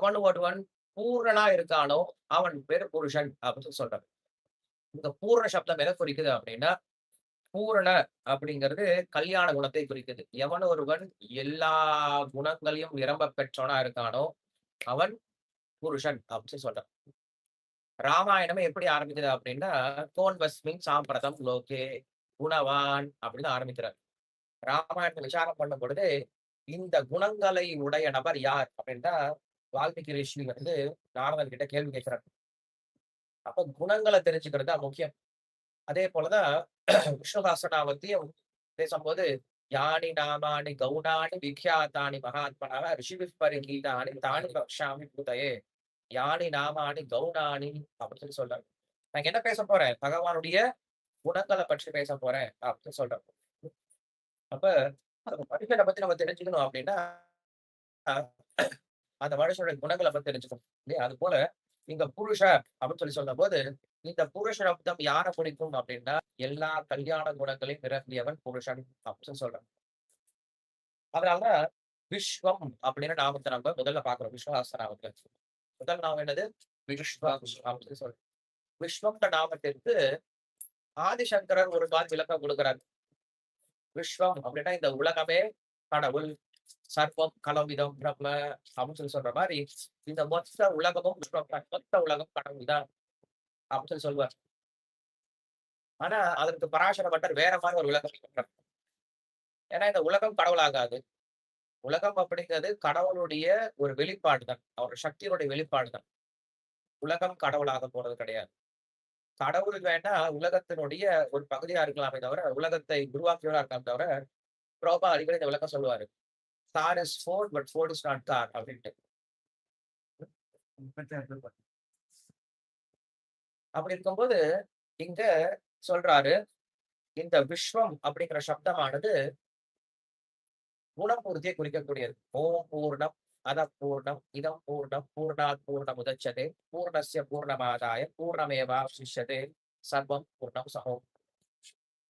ஒருவன் பூரணனா இருக்கானோ, அவன் பேரு புருஷன் அப்படின்னு சொல்றாரு. இந்த பூரண சப்தம் எத குறிக்குது அப்படின்னா, பூரண அப்படிங்கிறது கல்யாண குணத்தை குறிக்குது. எவன் ஒருவன் எல்லா குணங்களையும் நிரம்ப பெற்றவனா இருக்கானோ, அவன் புருஷன் அப்படின்னு சொல்றார். ராமாயணமே எப்படி ஆரம்பிக்குது அப்படின்னா, "கோன்வஸ்மின் சாம்பிரதம் லோகே குணவான்" அப்படின்னு ஆரம்பிக்கிறார். ராமாயணத்த விசாரம் பண்ணும் பொழுது, இந்த குணங்களை உடைய நபர் யார்? அப்படின்னா, வால்மீகி ரிஷி நாரதர் கிட்ட கேள்வி கேட்கிறார். அப்ப குணங்கள தெரிஞ்சுக்கிறது தான் முக்கியம். அதே போல தான் விஷ்ணு சஹஸ்ரநாமத்தையும் பேசம்போது, "யானி நாமானி கௌணானி விக்யாதானி மகாத்மனः ரிஷிபிः பரிகீதானி தானி வக்ஷாமி பூதயே." யானி நாமானி கௌணானி அப்படின்னு சொல்றாரு. நான் என்ன பேசப் போறேன்? பகவானுடைய குணங்கள பற்றி பேசப் போறேன் அப்படின்னு சொல்றாரு. அப்ப அந்த மனுஷன பத்தி நம்ம தெரிஞ்சுக்கணும் அப்படின்னா, அந்த மனுஷனுடைய குணங்கள பத்தி தெரிஞ்சுக்கணும். இல்லையா? அதுபோல இங்க புருஷ அப்படின்னு சொல்லும்போது, இந்த புருஷ சப்தம் யார குறிக்கும் அப்படின்னா, எல்லா கல்யாண குணங்களையும் நிரம்பியவன் புருஷன் அப்படின்னு சொல்றாங்க. அதனால விஸ்வம் அப்படின்னு நாமத்த நம்ம முதல்ல பார்க்கிறோம். விஸ்வ சஹஸ்ரநாமத்துல. முதல் நாமம் என்னது? விஸ்வம் அப்படின்னு சொல்றோம். விஸ்வம்ன்ற நாமத்திற்கு ஆதிசங்கரர் ஒரு கால் விளக்கம் கொடுக்கிறார். விஸ்வம் அப்படின்னா இந்த உலகமே கடவுள், சர்வம் கலவிதம் பிரம்ம அப்படின்னு சொல்ற மாரி, இந்த மொத்த உலகமும் விஸ்வம் தான். மொத்த உலகம் கடவுள் தான் அப்படின்னு சொல்லுவார். ஆனா, அதற்கு பராசர பட்டர் வேற மாரி ஒரு விளக்கம் சொல்றார். ஏன்னா இந்த உலகம் கடவுள் ஆகாது. உலகம் அப்படிங்கிறது கடவுளுடைய ஒரு வெளிப்பாடு தான். அவர் சக்தியினுடைய வெளிப்பாடு தான். உலகம் கடவுளாக போறது கிடையாது. கடவுள் வேணா உலகத்தினுடைய ஒரு பகுதியா இருக்கலாமே தவிர, உலகத்தை உருவாக்கியவரா இருக்கலாம் தவிர, புரோபா அடிக்கடி இந்த விளக்கம் சொல்லுவாரு. "Car is Ford, but Ford is not car" அப்படின்ட்டு. அப்படி இருக்கும்போது, இங்க சொல்றாரு, இந்த விஸ்வம் அப்படிங்கிற சப்தமானது குணபூர்த்தியை குறிக்கக்கூடியது. ஓம் பூர்ணம், அத பூர்ணம், இதம் பூர்ணம், பூர்ணாத் பூர்ணமுதச்யதே, பூர்ணஸ்ய பூர்ணமாதாய பூர்ணமேவாவசிஷ்யதே, சர்வம் பூர்ணம் சமம்.